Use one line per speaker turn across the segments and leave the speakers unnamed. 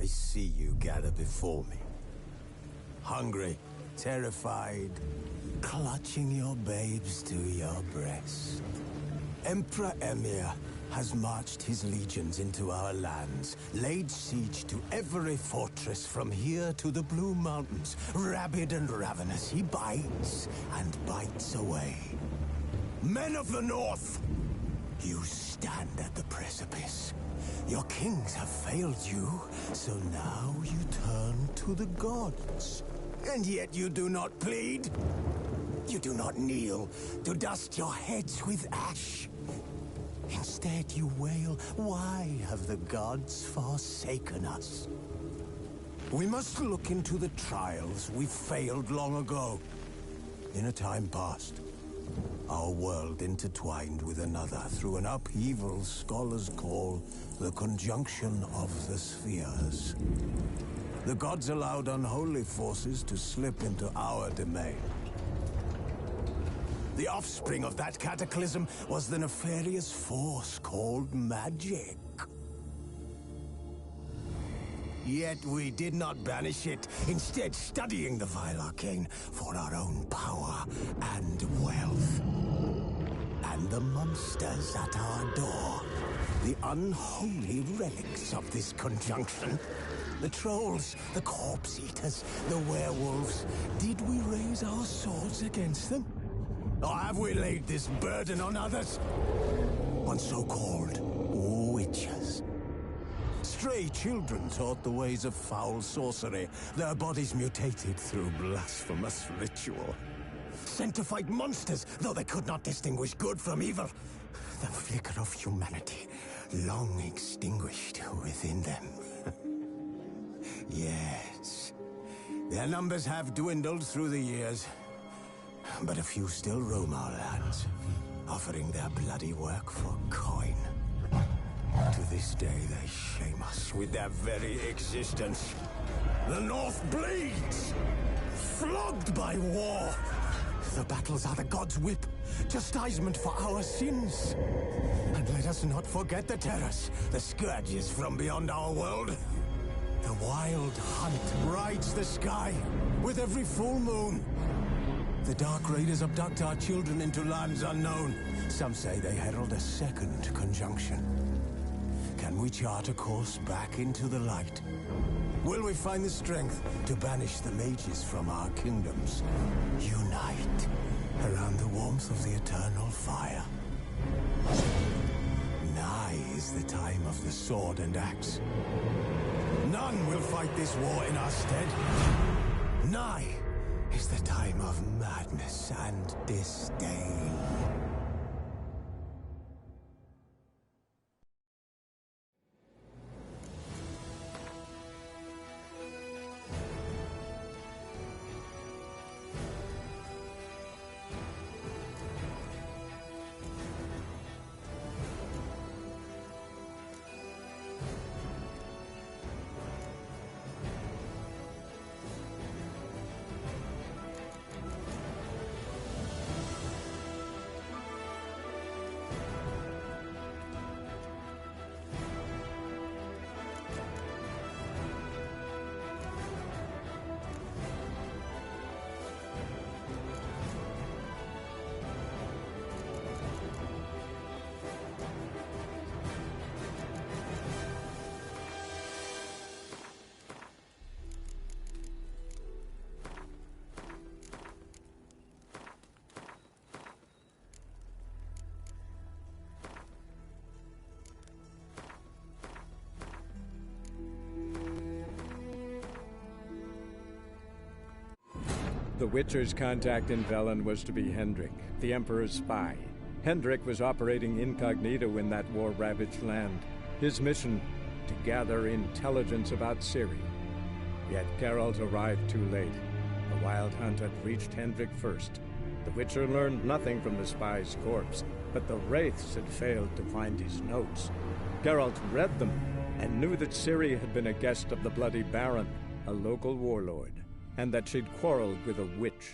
I see you gather before me. Hungry, terrified, clutching your babes to your breast. Emperor Emir has marched his legions into our lands, laid siege to every fortress from here to the Blue Mountains. Rabid and ravenous, he bites and bites away. Men of the North, you stand at the precipice. Your kings have failed you, so now you turn to the gods. And yet you do not plead. You do not kneel to dust your heads with ash. Instead you wail, why have the gods forsaken us? We must look into the trials we failed long ago. In a time past, our world intertwined with another through an upheaval scholars call the conjunction of the spheres. The gods allowed unholy forces to slip into our domain. The offspring of that cataclysm was the nefarious force called magic. Yet we did not banish it, instead studying the vile arcane for our own power and wealth. And the monsters at our door, the unholy relics of this conjunction. The trolls, the corpse-eaters, the werewolves. Did we raise our swords against them? Or have we laid this burden on others? On so-called witches. Stray children taught the ways of foul sorcery, their bodies mutated through blasphemous ritual. Sent to fight monsters, though they could not distinguish good from evil. The flicker of humanity, long extinguished within them. Yes, their numbers have dwindled through the years. But a few still roam our lands, offering their bloody work for coin. To this day, they shame us with their very existence. The North bleeds, flogged by war. The battles are the gods' whip, chastisement for our sins. And let us not forget the terrors, the scourges from beyond our world. The wild hunt brights the sky with every full moon. The Dark Raiders abduct our children into lands unknown. Some say they herald a second conjunction. Can we chart a course back into the light? Will we find the strength to banish the mages from our kingdoms? Unite around the warmth of the eternal fire. Nigh is the time of the sword and axe. None will fight this war in our stead. Nigh is the time of madness and disdain.
The Witcher's contact in Velen was to be Hendrik, the Emperor's spy. Hendrik was operating incognito in that war-ravaged land. His mission, to gather intelligence about Ciri. Yet Geralt arrived too late. The Wild Hunt had reached Hendrik first. The Witcher learned nothing from the spy's corpse, but the Wraiths had failed to find his notes. Geralt read them, and knew that Ciri had been a guest of the Bloody Baron, a local warlord, and that she'd quarreled with a witch.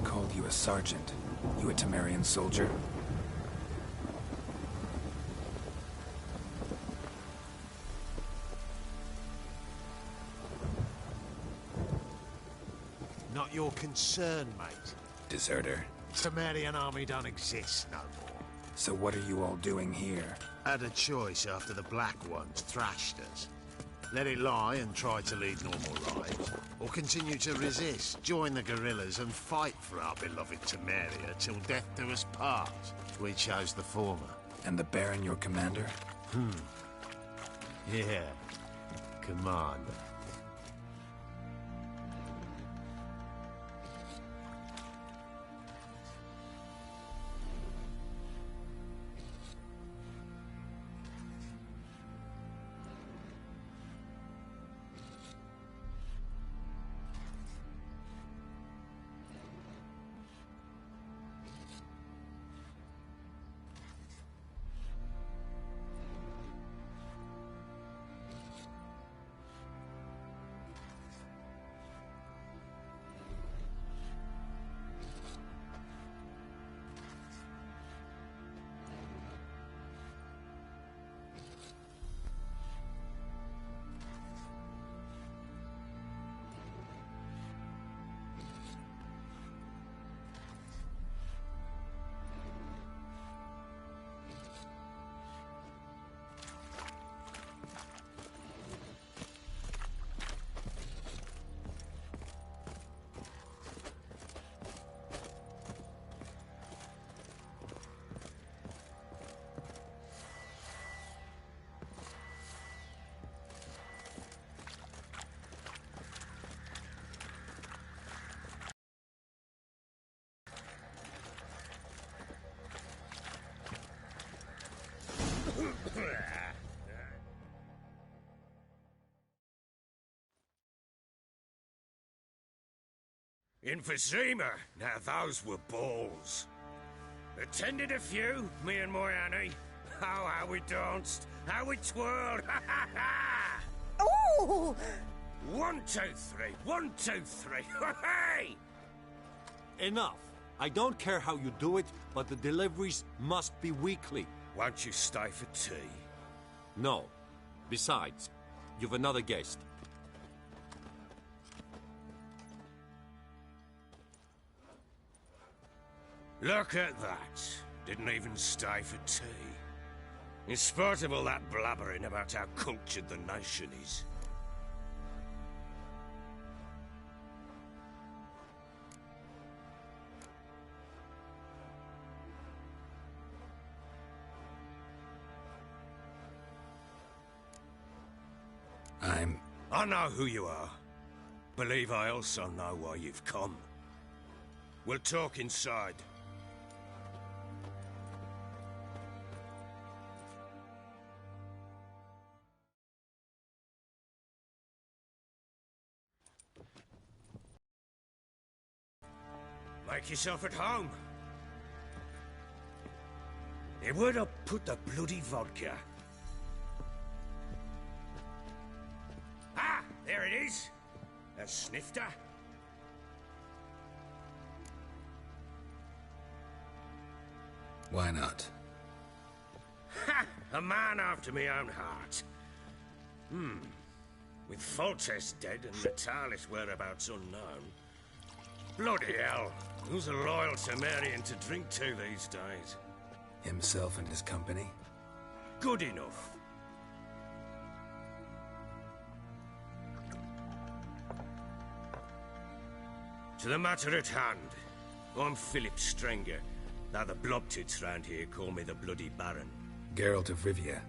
called you a sergeant. You a Temerian soldier?
Not your concern, mate.
Deserter.
Temerian army don't exist no more.
So what are you all doing here?
Had a choice after the Black Ones thrashed us. Let it lie and try to lead normal lives, or continue to resist, join the guerrillas and fight for our beloved Temeria till death do us part. We chose the former.
And the Baron your commander?
Yeah, commander.
Emphysema. Now those were balls. Attended a few, me and my Annie. Oh, how we danced, how we twirled. Ha ha ha!
Ooh!
1, 2, 3. 1, 2, 3. Hey!
Enough. I don't care how you do it, but the deliveries must be weekly.
Won't you stay for tea?
No. Besides, you've another guest.
Look at that. Didn't even stay for tea. In spite of all that blabbering about how cultured the nation is. I know who you are. Believe I also know why you've come. We'll talk inside. Make yourself at home. Hey, where'd I put the bloody vodka? Ah, there it is. A snifter.
Why not?
Ha! A man after my own heart. With Foltest dead and Natalis' whereabouts unknown. Bloody hell. Who's a loyal Temerian to drink to these days?
Himself and his company?
Good enough. To the matter at hand. I'm Philip Strenger. Now the Blobtits round here call me the Bloody Baron.
Geralt of Rivia.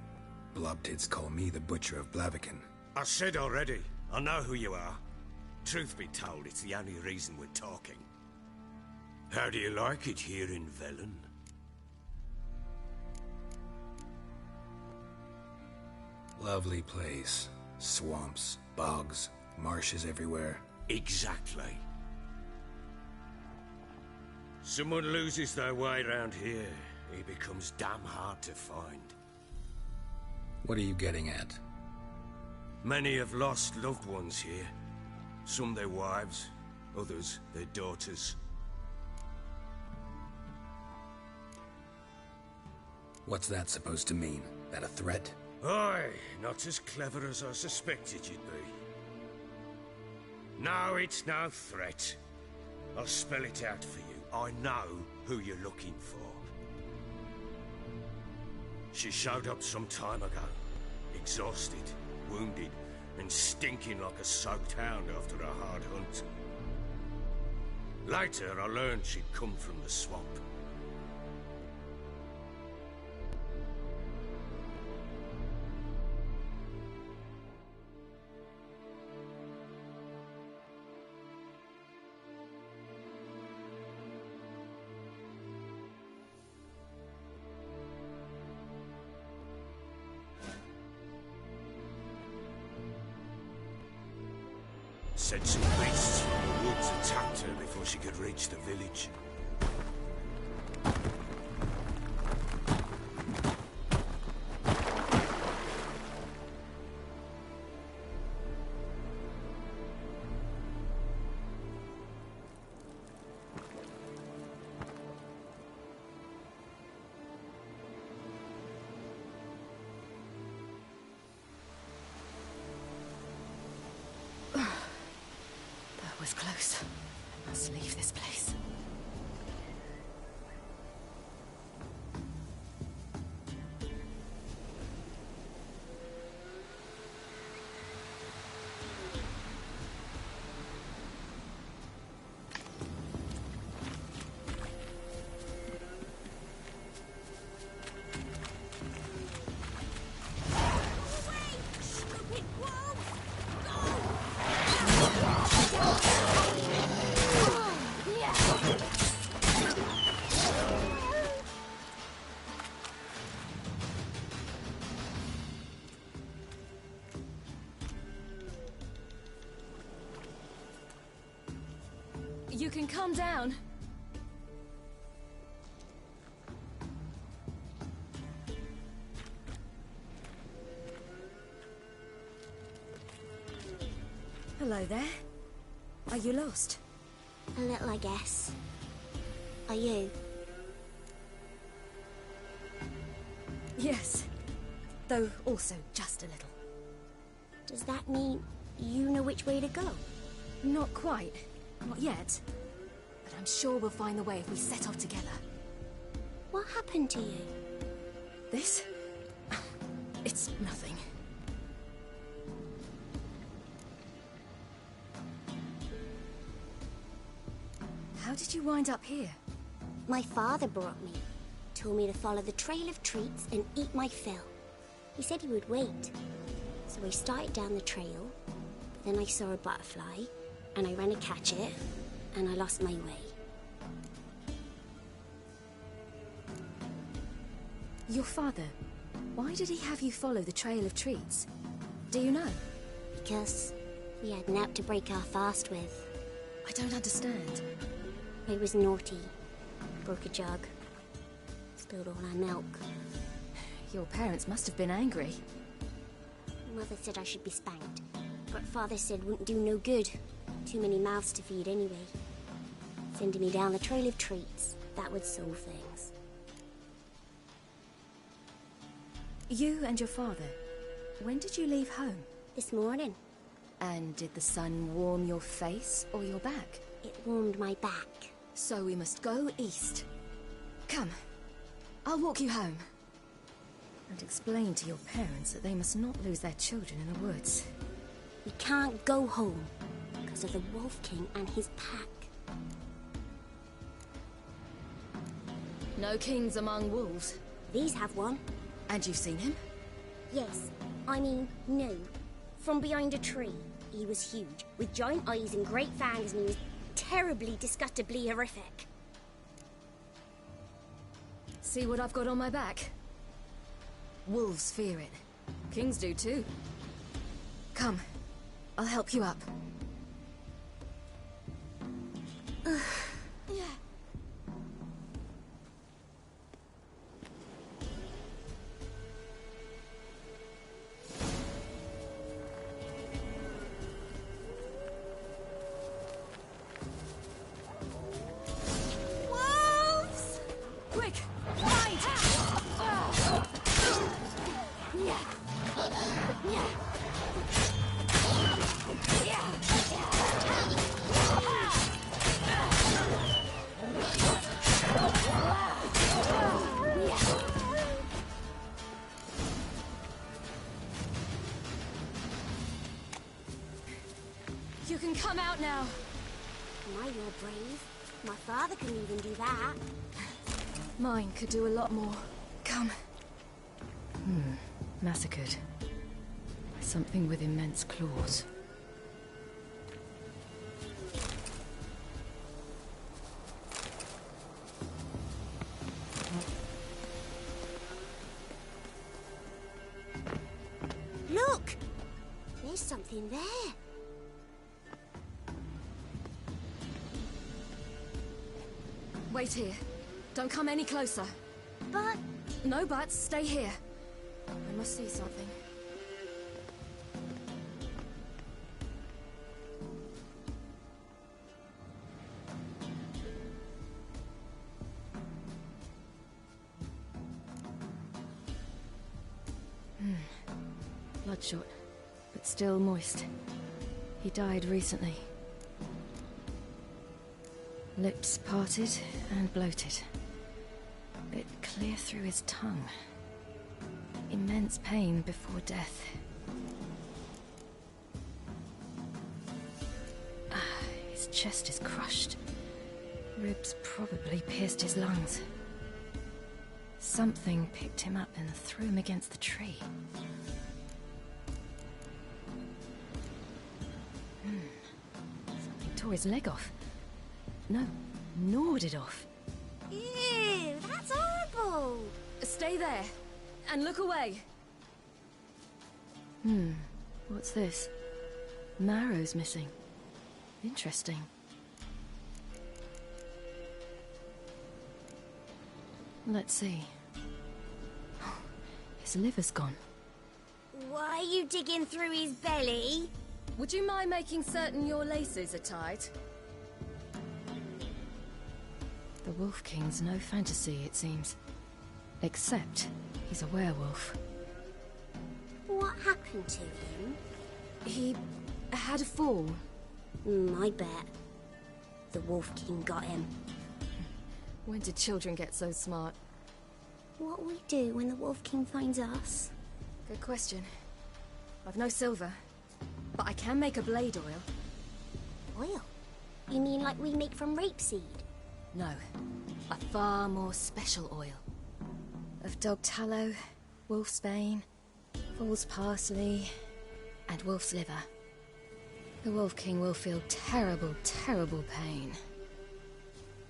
Blobtits call me the Butcher of Blaviken.
I said already, I know who you are. Truth be told, it's the only reason we're talking. How do you like it here in Velen?
Lovely place. Swamps, bogs, marshes everywhere.
Exactly. Someone loses their way around here, he becomes damn hard to find.
What are you getting at?
Many have lost loved ones here. Some their wives, others their daughters.
What's that supposed to mean? That a threat?
Aye, not as clever as I suspected you'd be. No, it's no threat. I'll spell it out for you. I know who you're looking for. She showed up some time ago. Exhausted, wounded, and stinking like a soaked hound after a hard hunt. Later, I learned she'd come from the swamp. Said some beasts from the woods attacked her before she could reach the village.
Was close. I must leave this place. You can calm down. Hello there. Are you lost?
A little, I guess. Are you?
Yes. Though also just a little.
Does that mean you know which way to go?
Not quite. Not yet. But I'm sure we'll find the way if we set off together.
What happened to you?
This? It's nothing. How did you wind up here?
My father brought me. Told me to follow the trail of treats and eat my fill. He said he would wait. So I started down the trail. Then I saw a butterfly, and I ran to catch it, and I lost my way.
Your father, why did he have you follow the trail of treats? Do you know?
Because we had naught to break our fast with.
I don't understand.
I was naughty. Broke a jug. Spilled all our milk.
Your parents must have been angry.
Mother said I should be spanked, but Father said wouldn't do no good. Too many mouths to feed anyway. Sending me down the trail of treats, that would solve things.
You and your father, when did you leave home?
This morning.
And did the sun warm your face or your back?
It warmed my back.
So we must go east. Come, I'll walk you home. And explain to your parents that they must not lose their children in the woods.
We can't go home because of the Wolf King and his pack.
No kings among wolves.
These have one.
And you've seen him?
Yes. I mean, no. From behind a tree. He was huge, with giant eyes and great fangs, and he was terribly, disgustingly horrific.
See what I've got on my back? Wolves fear it. Kings do too. Come, I'll help you up.
Wolves!
Quick, hide! now.
My, you're brave. My father couldn't even do that.
Mine could do a lot more. Come. Massacred. Something with immense claws.
Look! There's something there.
Wait here. Don't come any closer.
But...
No buts. Stay here. I must see something. Bloodshot, but still moist. He died recently. Lips parted and bloated. Bit clear through his tongue. Immense pain before death. His chest is crushed. Ribs probably pierced his lungs. Something picked him up and threw him against the tree. Something tore his leg off. No, gnawed it off.
Ew, that's horrible!
Stay there, and look away. What's this? Marrow's missing. Interesting. Let's see. His liver's gone.
Why are you digging through his belly?
Would you mind making certain your laces are tied? The Wolf King's no fantasy, it seems. Except he's a werewolf.
What happened to him?
He had a fall.
I bet. The Wolf King got him.
When did children get so smart?
What'll we do when the Wolf King finds us?
Good question. I've no silver, but I can make a blade oil.
Oil? You mean like we make from rapeseed?
No, a far more special oil. Of dog tallow, wolf's bane, fool's parsley, and wolf's liver. The Wolf King will feel terrible, terrible pain.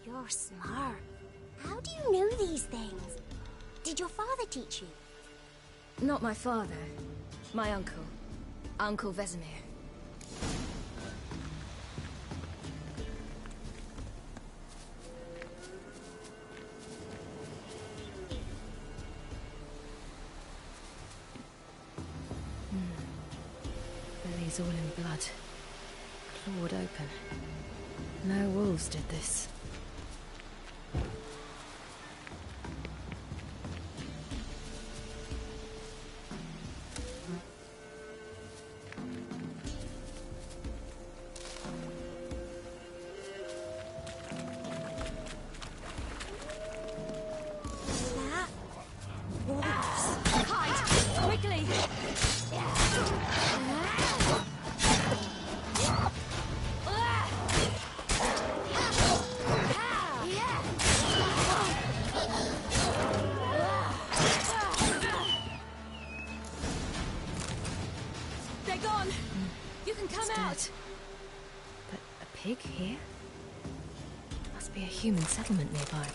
You're smart. How do you know these things? Did your father teach you?
Not my father. My uncle. Uncle Vesemir. Belly's all in blood. Clawed open. No wolves did this. Here? Must be a human settlement nearby.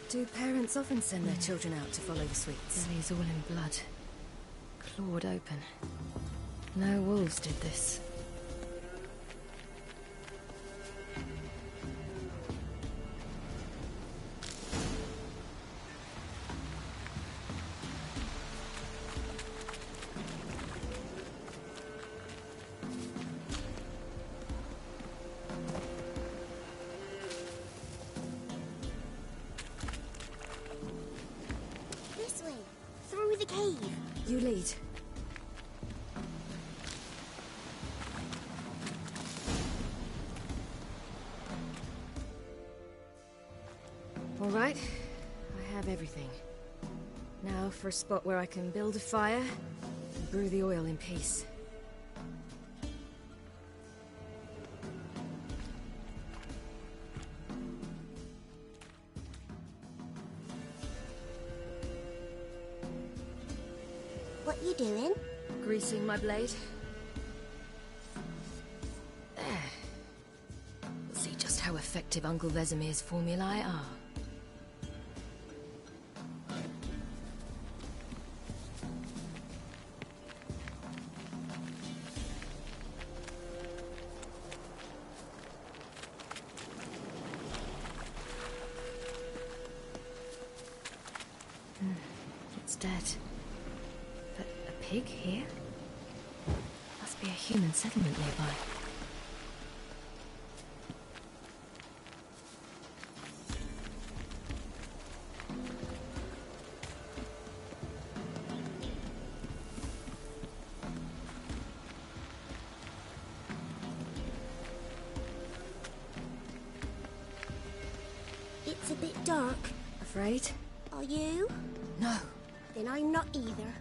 Do parents often send their children out to follow the sweets? Belly's all in blood. Clawed open. No wolves did this.
Through the cave.
You lead. All right, I have everything. Now for a spot where I can build a fire and brew the oil in peace.
What you doing?
Greasing my blade. There. We'll see just how effective Uncle Vesemir's formulae are. It's dead. But a pig here? Must be a human settlement nearby.
It's a bit dark.
Afraid?
Are you?
No.
Then I'm not either.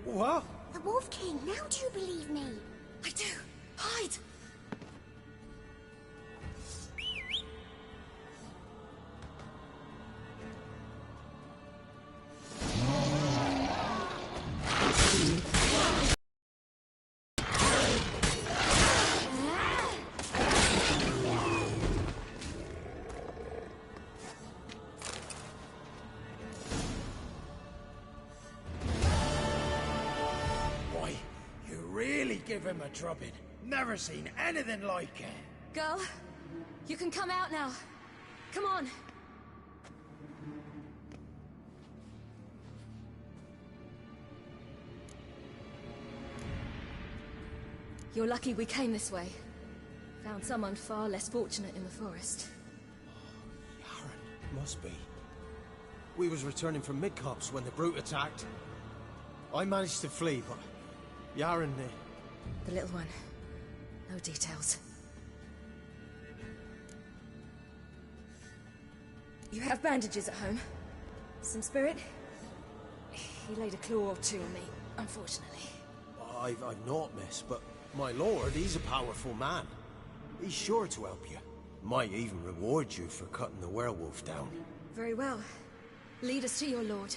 What?
The Wolf King, now do you believe me?
I do. Hide!
Why, you really give him a drubbing. Never seen anything like it.
Girl, you can come out now. Come on. You're lucky we came this way. Found someone far less fortunate in the forest.
Yaren, must be. We was returning from Midcops when the brute attacked. I managed to flee, but Yaren,
The little one. No details. You have bandages at home? Some spirit? He laid a claw or two on me, unfortunately.
I've naught, miss, but my lord, he's a powerful man. He's sure to help you. Might even reward you for cutting the werewolf down.
Very well. Lead us to your lord.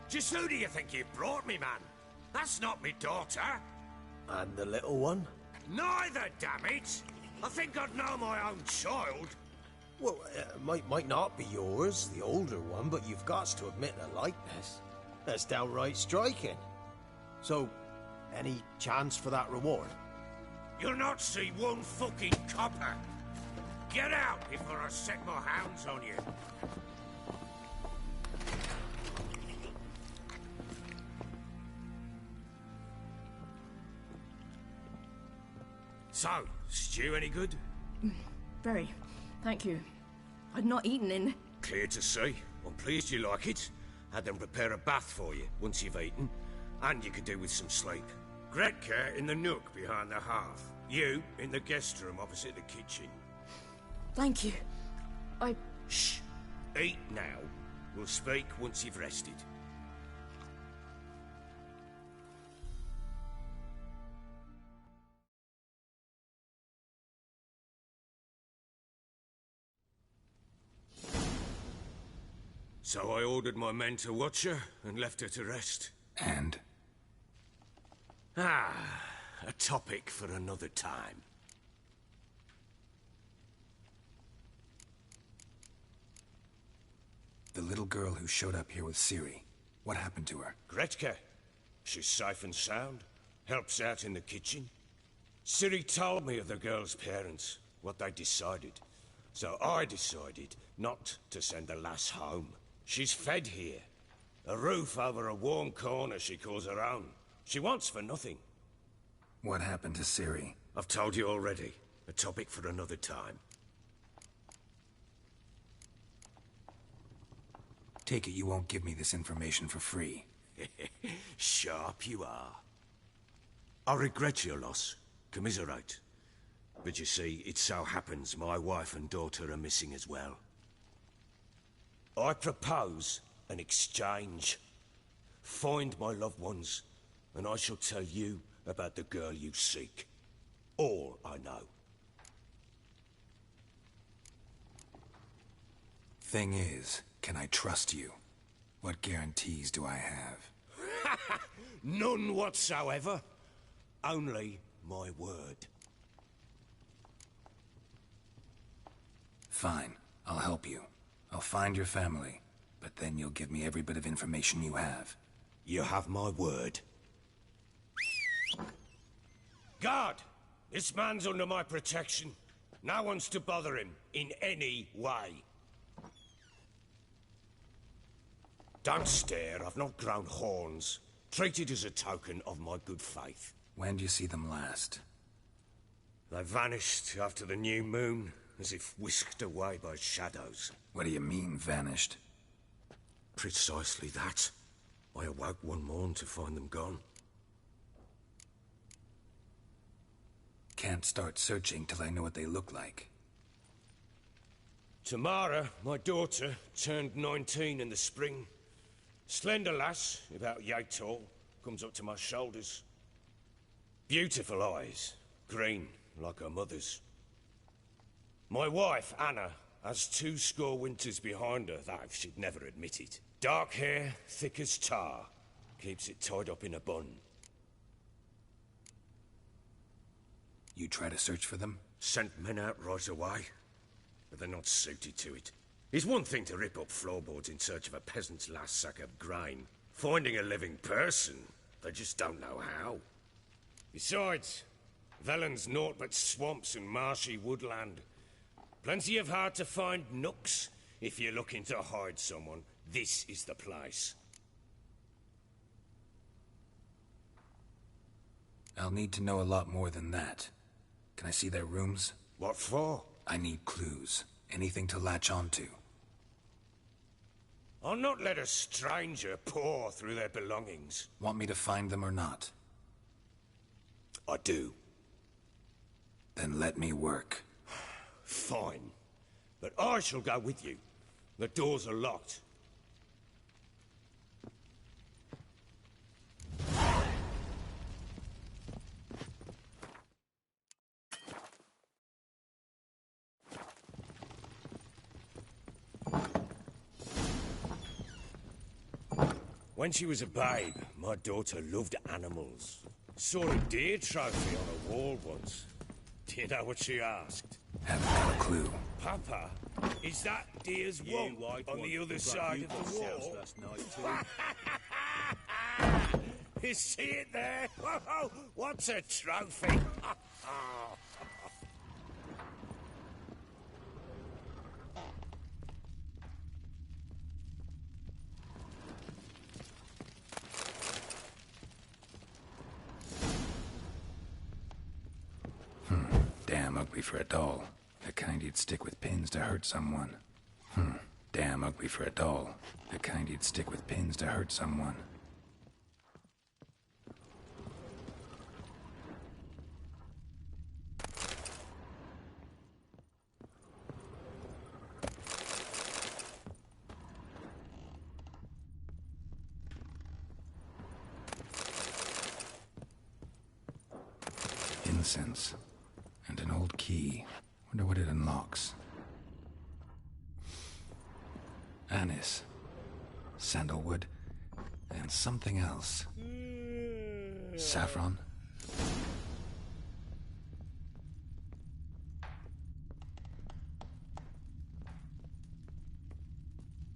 Just who do you think you've brought me, man? That's not me daughter.
And the little one?
Neither, damn it! I think I'd know my own child.
Well, might not be yours, the older one, but you've got to admit a likeness. That's downright striking. So, any chance for that reward?
You'll not see one fucking copper. Get out before I set my hounds on you. So, stew any good?
Very. Thank you. I'd not eaten in...
Clear to see. I'm pleased you like it. Had them prepare a bath for you once you've eaten. And you could do with some sleep. Gretka in the nook behind the hearth. You in the guest room opposite the kitchen.
Thank you.
Shh. Eat now. We'll speak once you've rested. So I ordered my men to watch her and left her to rest.
And?
Ah, a topic for another time.
The little girl who showed up here with Ciri, what happened to her?
Gretke. She's safe and sound. Helps out in the kitchen. Ciri told me of the girl's parents, what they decided. So I decided not to send the lass home. She's fed here. A roof over a warm corner she calls her own. She wants for nothing.
What happened to Ciri?
I've told you already. A topic for another time.
Take it you won't give me this information for free.
Sharp you are. I regret your loss. Commiserate. But you see, it so happens my wife and daughter are missing as well. I propose an exchange. Find my loved ones, and I shall tell you about the girl you seek. All I know.
Thing is, can I trust you? What guarantees do I have?
None whatsoever. Only my word.
Fine, I'll help you. I'll find your family, but then you'll give me every bit of information you have.
You have my word. Guard! This man's under my protection. No one's to bother him in any way. Don't stare, I've not grown horns. Treat it as a token of my good faith.
When do you see them last?
They vanished after the new moon, as if whisked away by shadows.
What do you mean, vanished?
Precisely that. I awoke one morn to find them gone.
Can't start searching till I know what they look like.
Tamara, my daughter, turned 19 in the spring. Slender lass, about yay tall, comes up to my shoulders. Beautiful eyes, green, like her mother's. My wife, Anna, has 20 winters behind her, though she'd never admit it. Dark hair, thick as tar, keeps it tied up in a bun.
You try to search for them?
Sent men out right away, but they're not suited to it. It's one thing to rip up floorboards in search of a peasant's last sack of grain. Finding a living person, they just don't know how. Besides, Velen's naught but swamps and marshy woodland. Plenty of hard-to-find nooks. If you're looking to hide someone, this is the place.
I'll need to know a lot more than that. Can I see their rooms?
What for?
I need clues. Anything to latch onto.
I'll not let a stranger pore through their belongings.
Want me to find them or not?
I do.
Then let me work.
Fine. But I shall go with you. The doors are locked. When she was a babe, my daughter loved animals. Saw a deer trophy on a wall once. Do you know what she asked?
Haven't got a clue.
Papa, is that deer's womb on the other side of the wall? You see it there? Whoa, what's a trophy?
Damn ugly for a doll. The kind you'd stick with pins to hurt someone. Damn ugly for a doll. The kind you'd stick with pins to hurt someone. Incense. And an old key. Wonder what it unlocks. Anise. sandalwood, and something else. Saffron?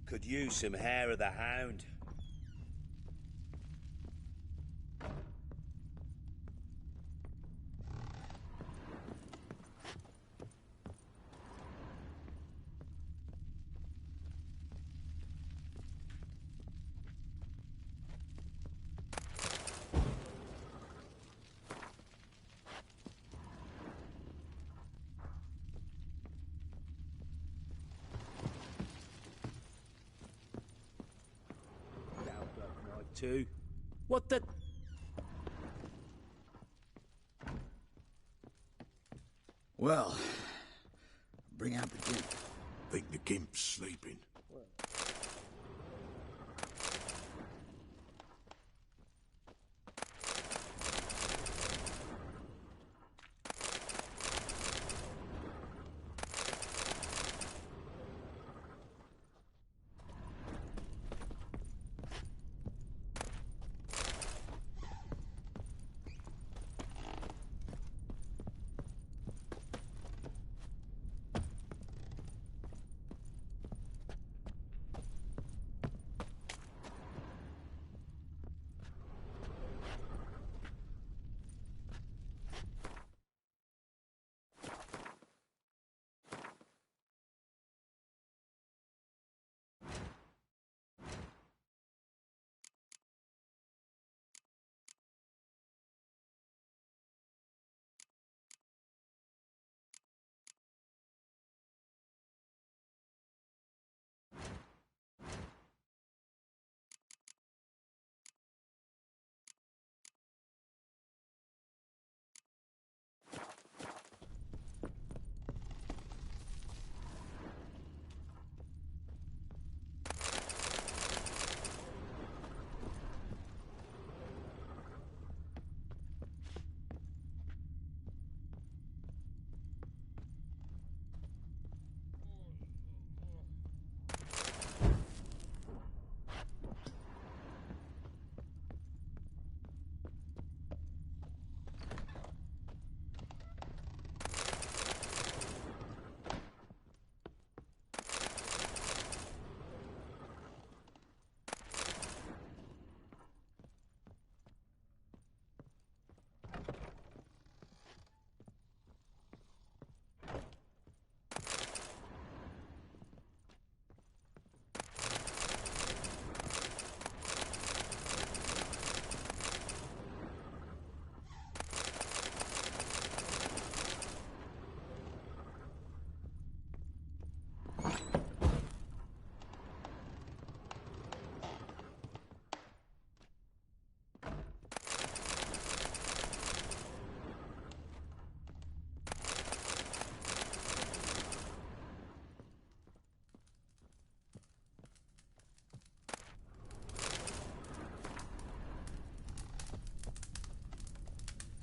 Could use some hair of the hound. Too. What the?
Well, bring out the gimp.
Think the gimp's sleeping.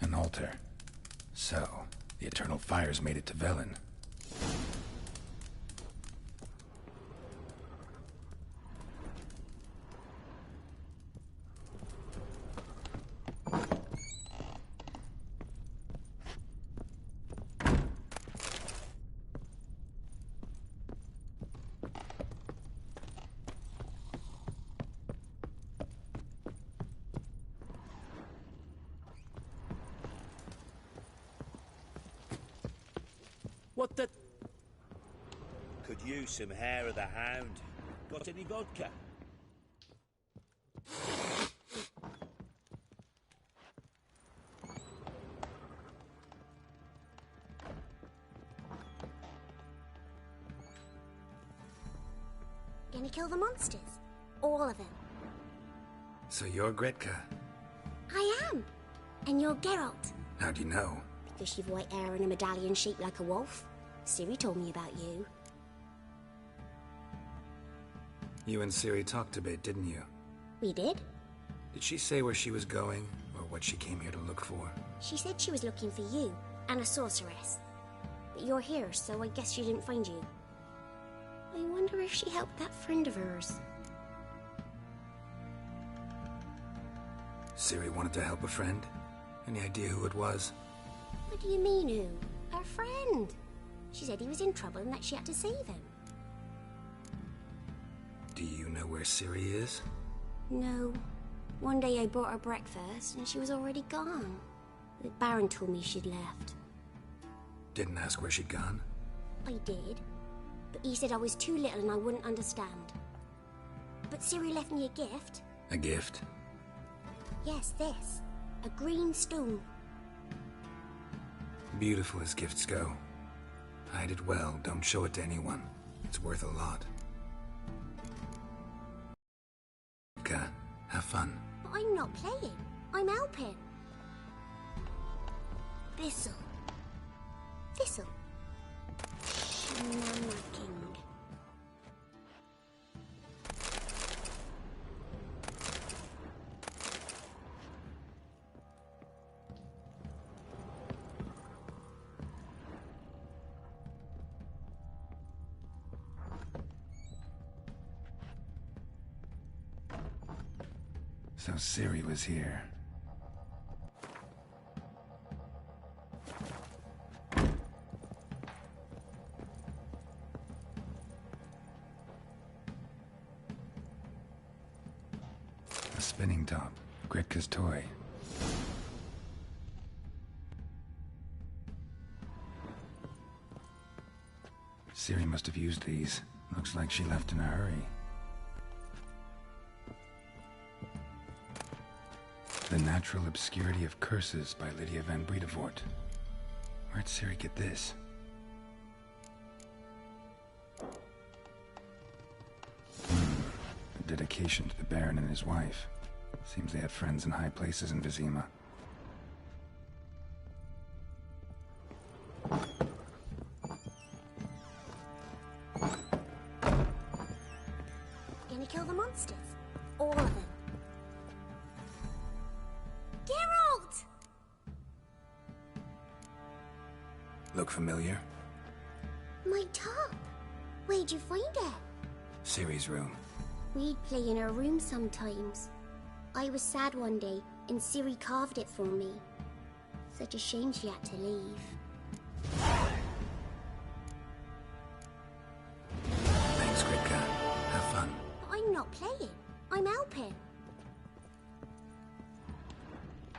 An altar. So, the Eternal Fires made it to Velen.
What the? Could use some hair of the hound. Got any vodka?
Gonna kill the monsters? All of them.
So you're Gretka?
I am. And you're Geralt.
How'd you know?
Because you've white hair and a medallion shaped like a wolf. Ciri told me about you.
You and Ciri talked a bit, didn't you?
We did?
Did she say where she was going, or what she came here to look for?
She said she was looking for you, and a sorceress. But you're here, so I guess she didn't find you. I wonder if she helped that friend of hers.
Ciri wanted to help a friend? Any idea who it was?
What do you mean, who? Her friend. She said he was in trouble and that she had to save him.
Do you know where Ciri is?
No. One day I brought her breakfast and she was already gone. The Baron told me she'd left.
Didn't ask where she'd gone?
I did. But he said I was too little and I wouldn't understand. But Ciri left me a gift.
A gift?
Yes, this. A green stone.
Beautiful as gifts go. Hide it well, don't show it to anyone. It's worth a lot. Have fun.
But I'm not playing. I'm helping. This'll. King.
So Ciri was here. A spinning top. Gretka's toy. Ciri must have used these. Looks like she left in a hurry. The Natural Obscurity of Curses by Lydia van Bredevoort. Where'd Ciri get this? A dedication to the Baron and his wife. Seems they had friends in high places in Vizima.
Gonna kill the monsters? All of them. Geralt!
Look familiar?
My top. Where'd you find it?
Ciri's room.
We'd play in her room sometimes. I was sad one day, and Ciri carved it for me. Such a shame she had to leave.
Thanks, Gretka. Have fun.
But I'm not playing. I'm helping.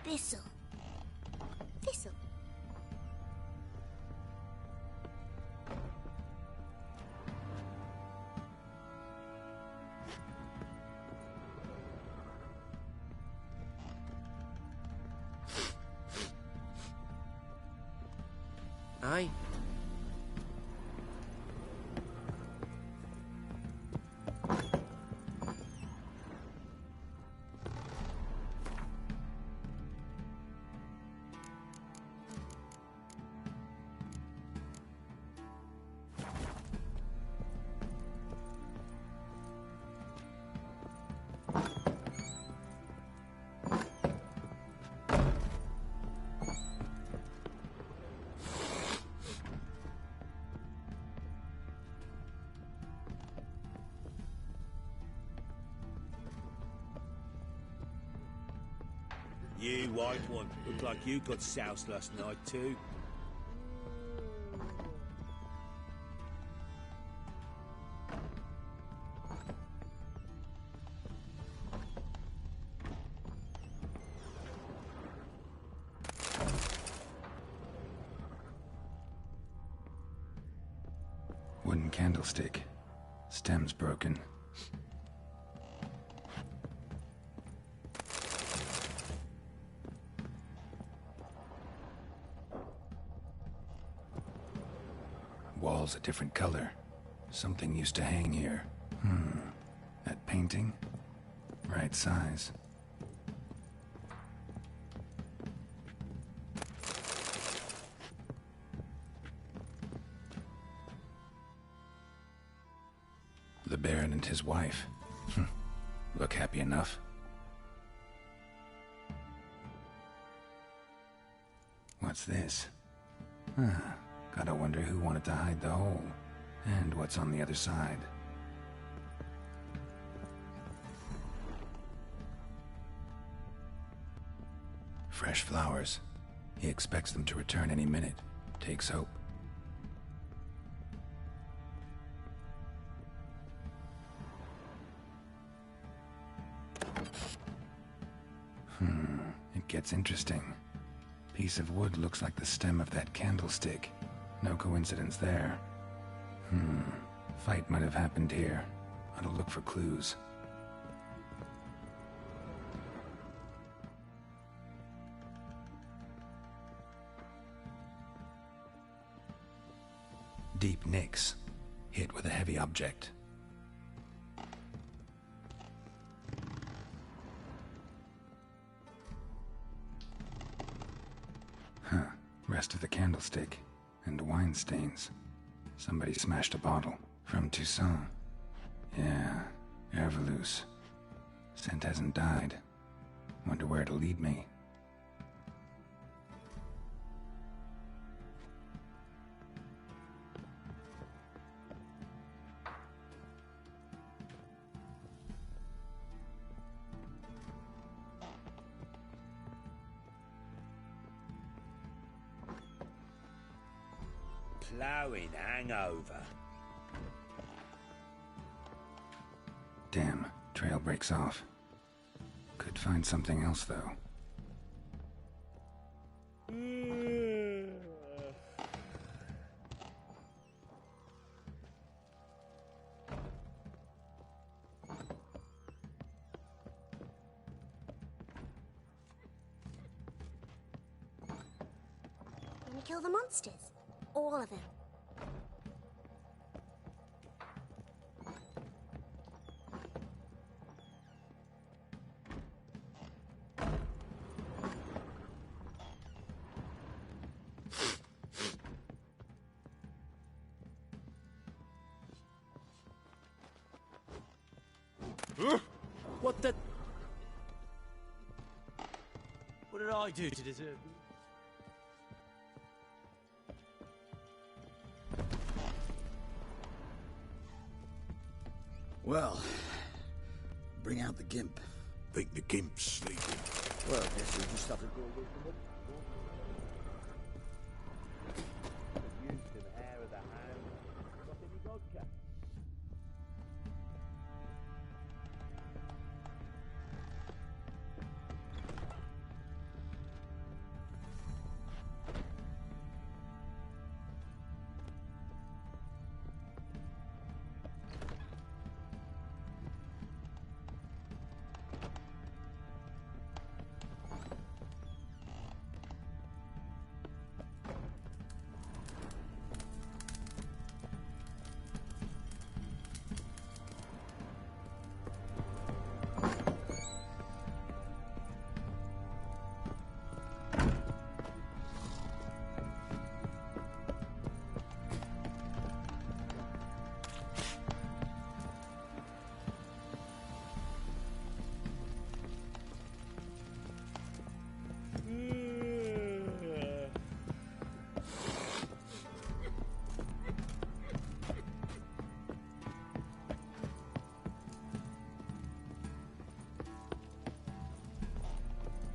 This'll.
Aye.
You white one. Look like you got soused last night too.
Wooden candlestick. Stem's broken. Wall's a different color. Something used to hang here. That painting? Right size. The Baron and his wife. Look happy enough. What's this? Gotta wonder who wanted to hide the hole, and what's on the other side. fresh flowers. He expects them to return any minute. Takes hope. It gets interesting. Piece of wood looks like the stem of that candlestick. No coincidence there. Fight might have happened here. Ought to look for clues. Deep nicks. Hit with a heavy object. Rest of the candlestick. And wine stains. Somebody smashed a bottle. From Toussaint. Yeah, Herveloos. Scent hasn't died. Wonder where it'll lead me.
Ploughing hangover.
Damn, trail breaks off. Could find something else, though.
Gonna kill the monsters? All of them.
What the... What did I do to deserve this?
Well, bring out the gimp.
Think the gimp's sleeping.
Well, I guess we'll just have to go wake him up.
Use some hair of the hound. Got any vodka?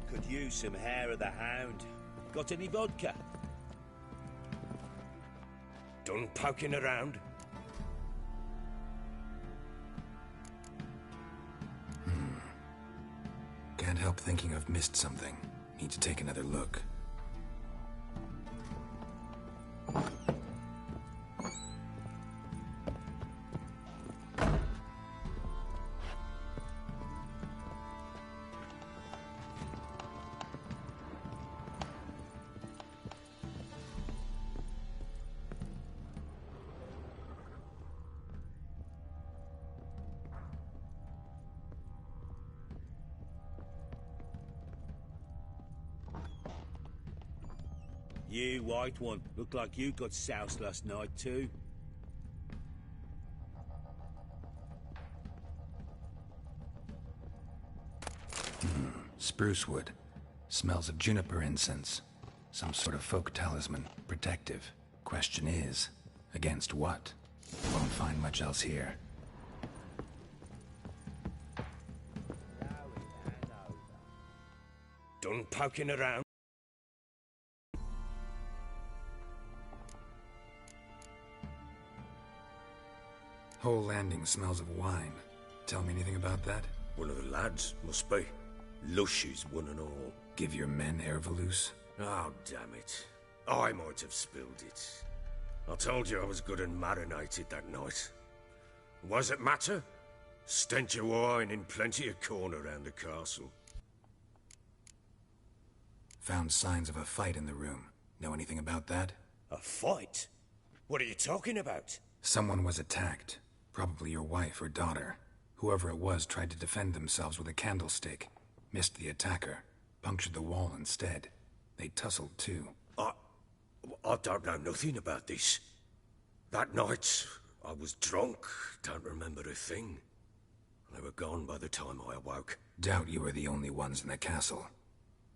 Could use some hair of the hound. Got any vodka?
Done poking around?
Can't help thinking I've missed something. Need to take another look.
You, white one, look like you got soused last night too.
Spruce wood. Smells of juniper incense. Some sort of folk talisman. Protective. Question is, against what? Won't find much else here.
done poking around?
Whole landing smells of wine. Tell me anything about that?
One of the lads, must be. Lushes, one and all.
Give your men air valuse?
Oh, damn it. I might have spilled it. I told you I was good and marinated that night. Was it matter? Stench of wine in plenty of corn around the castle.
Found signs of a fight in the room. Know anything about that?
A fight? What are you talking about?
Someone was attacked. Probably your wife or daughter. Whoever it was tried to defend themselves with a candlestick. Missed the attacker. Punctured the wall instead. They tussled too.
I don't know nothing about this. That night, I was drunk. Don't remember a thing. They were gone by the time I awoke.
Doubt you were the only ones in the castle.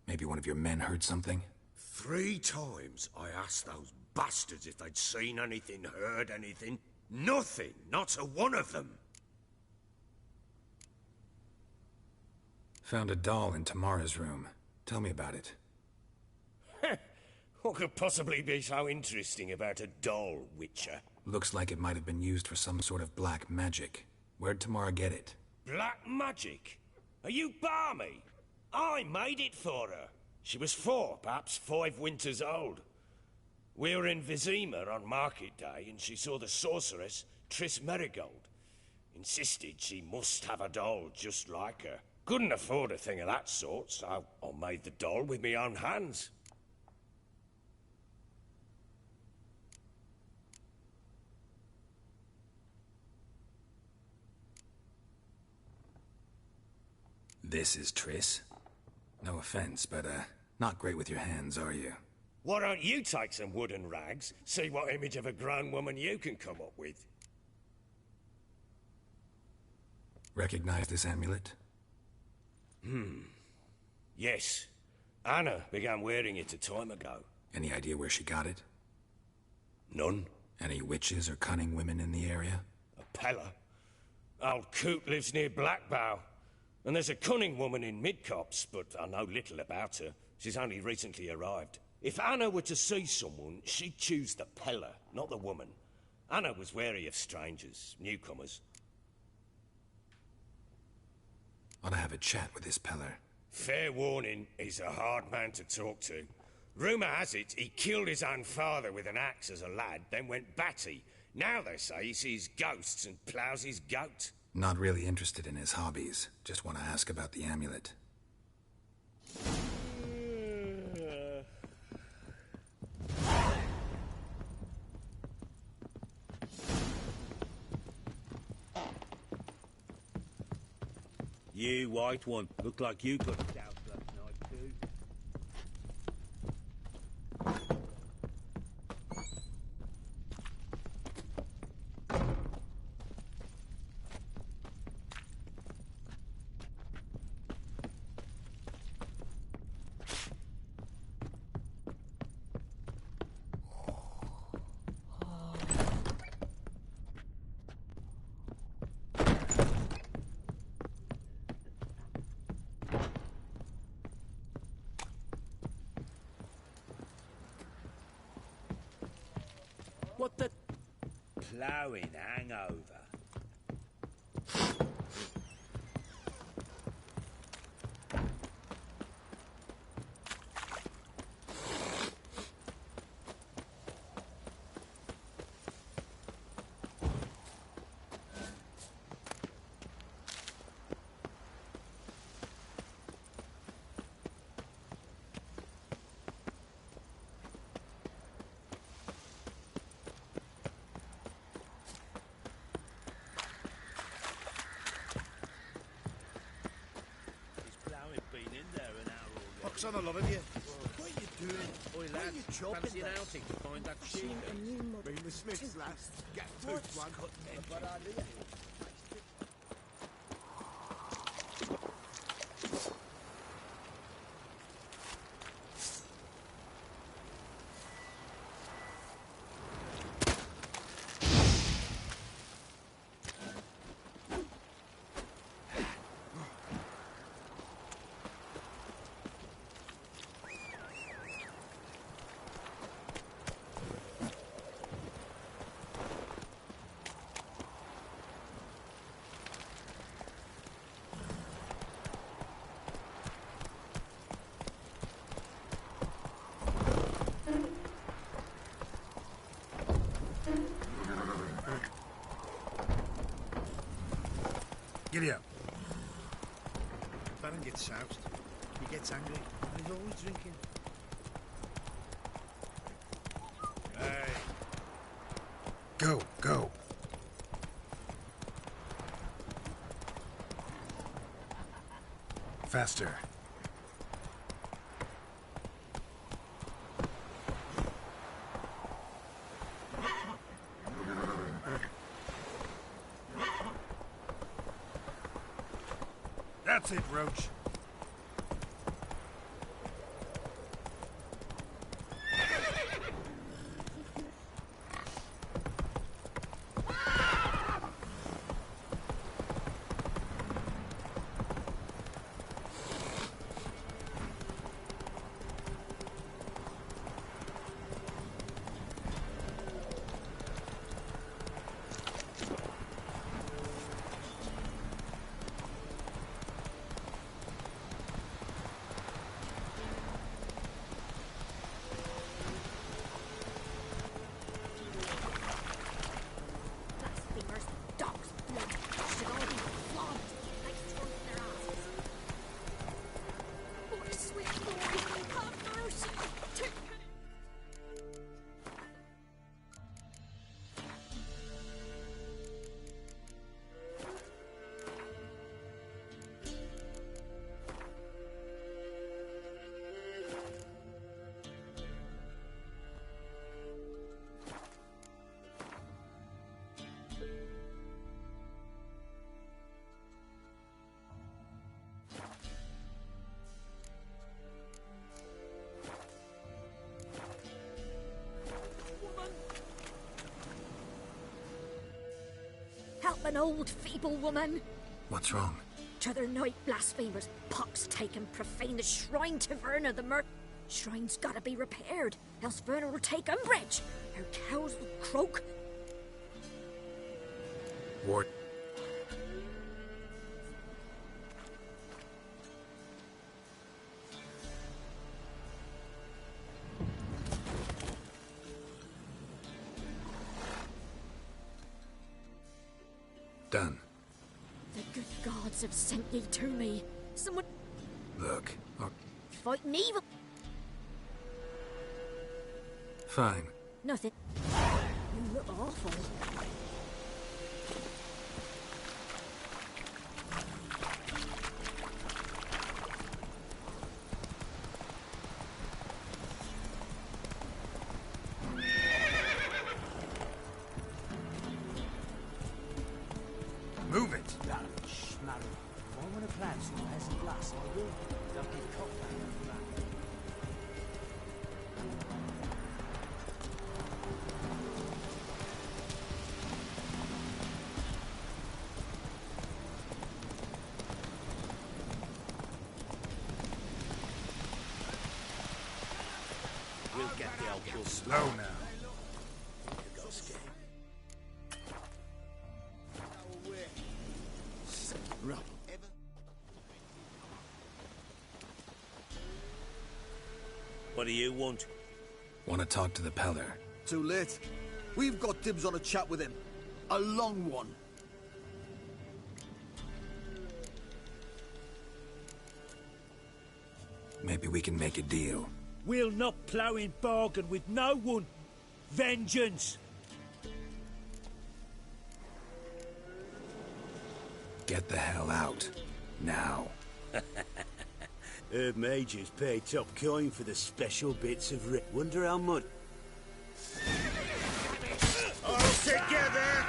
Maybe one of your men heard something?
3 times I asked those bastards if they'd seen anything, heard anything. Nothing. Not a one of them.
Found a doll in Tamara's room. Tell me about it.
What could possibly be so interesting about a doll, Witcher?
Looks like it might have been used for some sort of black magic. Where'd Tamara get it?
Black magic? Are you balmy? I made it for her. She was 4, perhaps 5 winters old. We were in Vizima on market day, and she saw the sorceress, Triss Merigold. Insisted she must have a doll just like her. Couldn't afford a thing of that sort, so I made the doll with my own hands.
This is Triss. No offense, but, not great with your hands, are you?
Why don't you take some wooden rags, see what image of a grown woman you can come up with?
Recognize this amulet?
Yes. Anna began wearing it a time ago.
Any idea where she got it?
None.
Any witches or cunning women in the area?
A Pella. Old Coot lives near Blackbow. And there's a cunning woman in Midcopse, but I know little about her. She's only recently arrived. If Anna were to see someone, she'd choose the Pella, not the woman. Anna was wary of strangers, newcomers.
Ought to have a chat with this Peller.
Fair warning, he's a hard man to talk to. Rumour has it he killed his own father with an axe as a lad, then went batty. Now they say he sees ghosts and ploughs his goat.
Not really interested in his hobbies. Just want to ask about the amulet.
You, white one. Look like you got doused last night, too. What the... Ploughing hangover.
On a lot of you.
What are you doing?
Oi,
Why are
lads,
you chopping
fancy an
that?
outing to find that sheep?
Bring the Smiths, lads. Get toothed one. But I do.
Giddy up.
Baron gets soused. He gets angry, and he's always drinking. Hey.
Go, go. Faster. That's it, Roach.
Help an old, feeble woman.
What's wrong?
T'other night, blasphemers, pox taken, profane the shrine to Verna the Shrine's gotta be repaired, else Verna will take umbrage. Her cows will croak.
Ward. Done.
The good gods have sent ye to me. Someone
Look,
fighting evil.
fine.
Nothing. You look awful.
Move it.
We'll get the old bull.
Slow now.
What do you want?
Want to talk to the Peller.
Too late. We've got dibs on a chat with him. A long one.
Maybe we can make a deal.
We'll not plough in bargain with no one. Vengeance!
Get the hell out. Now.
Herb Majors pay top coin for the special bits of Wonder how much. All together!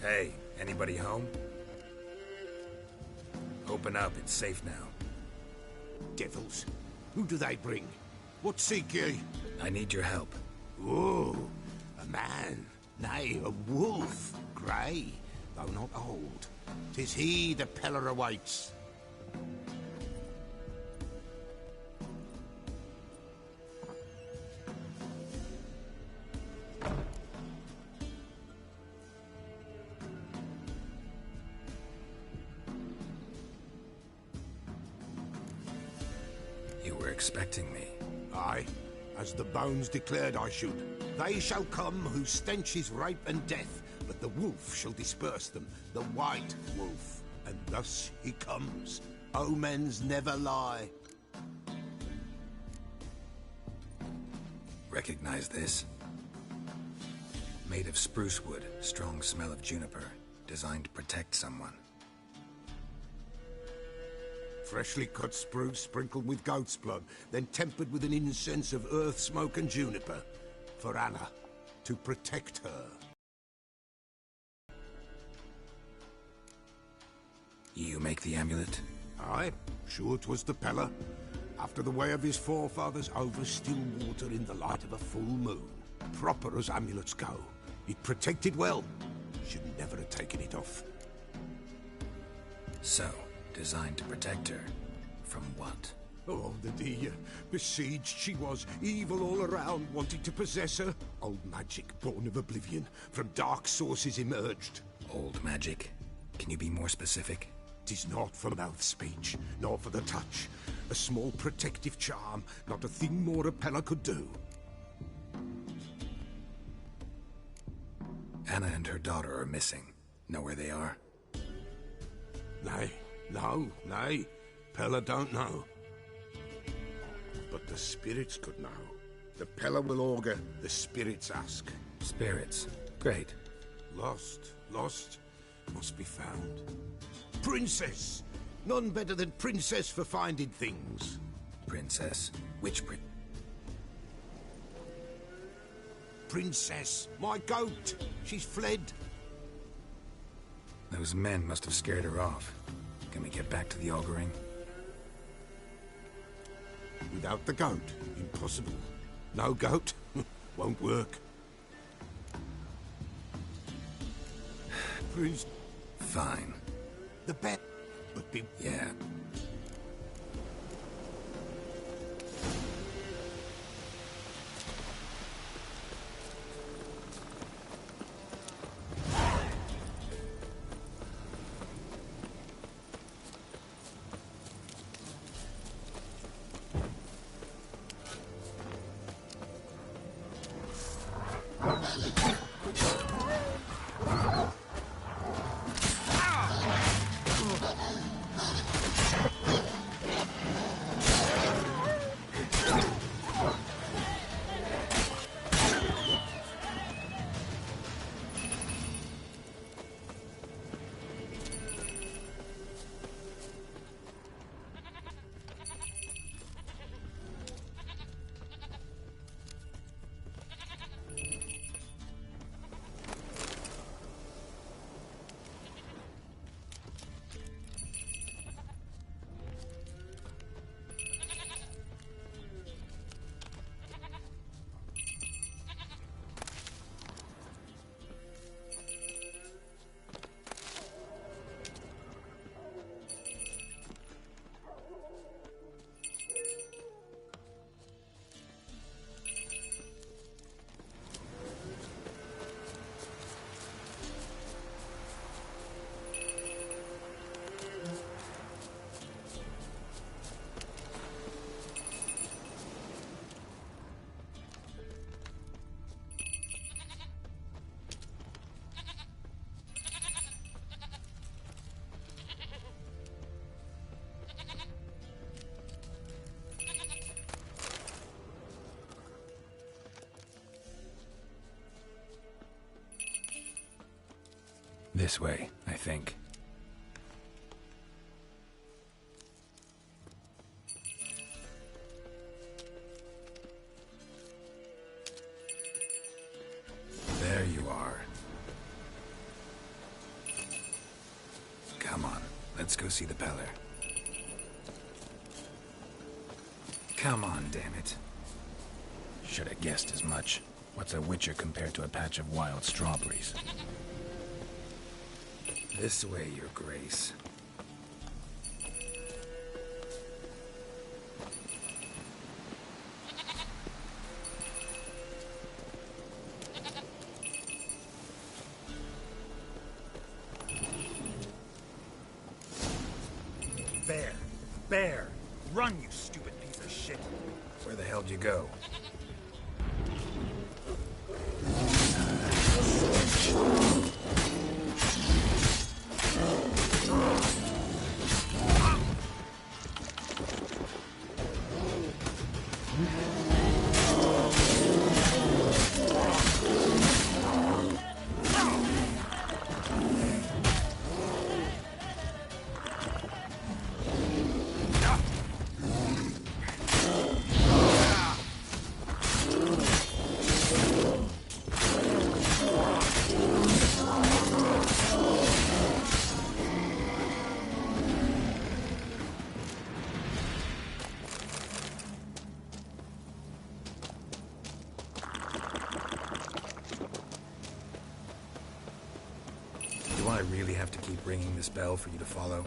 Hey, anybody home? Open up, it's safe now.
Devils. Who do they bring? What seek ye?
I need your help.
Oh, a man. Nay, a wolf. Grey, though not old. 'Tis he the Peller awaits.
You were expecting me.
Aye, as the bones declared I should. They shall come whose stench is rape and death, but the wolf shall disperse them, the white wolf. And thus he comes. Omens never lie.
Recognize this? Made of spruce wood, strong smell of juniper, designed to protect someone.
Freshly cut spruce sprinkled with goat's blood, then tempered with an incense of earth, smoke and juniper. For Anna, to protect her.
You make the amulet?
Aye, sure 'twas the Peller. After the way of his forefathers, over still water in the light of a full moon. Proper as amulets go. It protected well. Should never have taken it off.
So, designed to protect her. From what?
Oh, the besieged she was, evil all around, wanting to possess her. Old magic, born of oblivion, from dark sources emerged.
Old magic? Can you be more specific?
'Tis not for mouth speech, nor for the touch. A small protective charm, not a thing more a Peller could do.
Anna and her daughter are missing. Know where they are?
Nay, nay. Peller don't know. But the spirits could know. The Peller will augur, the spirits ask.
Spirits. Great.
Lost, must be found. Princess! None better than Princess for finding things.
Princess? Which
Princess, my goat! She's fled.
Those men must have scared her off. Can we get back to the auguring?
Without the goat, impossible. No goat, won't work. Prince...
Fine.
The bet, but be...
Yeah. This way, I think. There you are. go see the Peller. Come on, damn it. Should have guessed as much. What's a witcher compared to a patch of wild strawberries? This way, Your Grace.
Bear! Run, you stupid piece of shit!
Where the hell'd you go? Do I really have to keep ringing this bell for you to follow?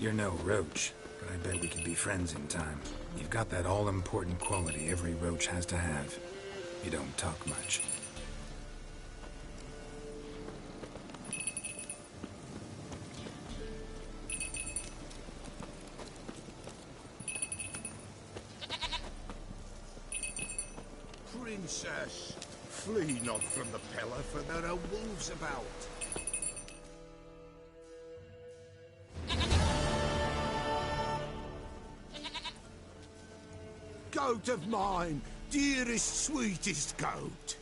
You're no roach, but I bet we could be friends in time. You've got that all-important quality every roach has to have. You don't talk much.
Princess, flee not from the Peller, for there are wolves about. Goat of mine, dearest, sweetest goat.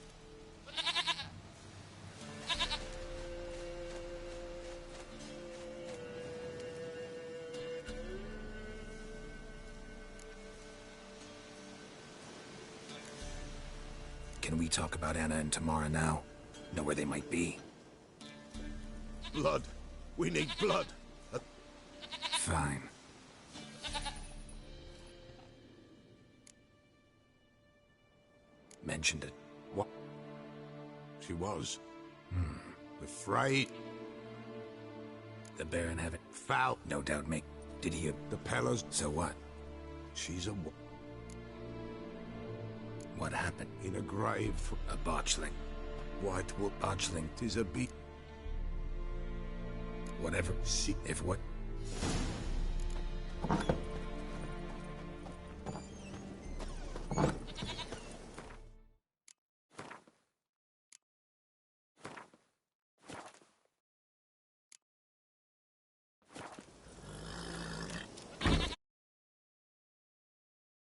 Can we talk about Anna and Tamara now? Know where they might be?
Blood. We need blood.
Fine. Mentioned it.
What? She was. Afraid.
The Baron have it.
Foul.
No doubt, mate. Did he?
The Pellers.
So what?
She's a...
What happened?
In a grave.
A botchling.
White wood.
Botchling.
Tis a beat.
Whatever.
See.
If what?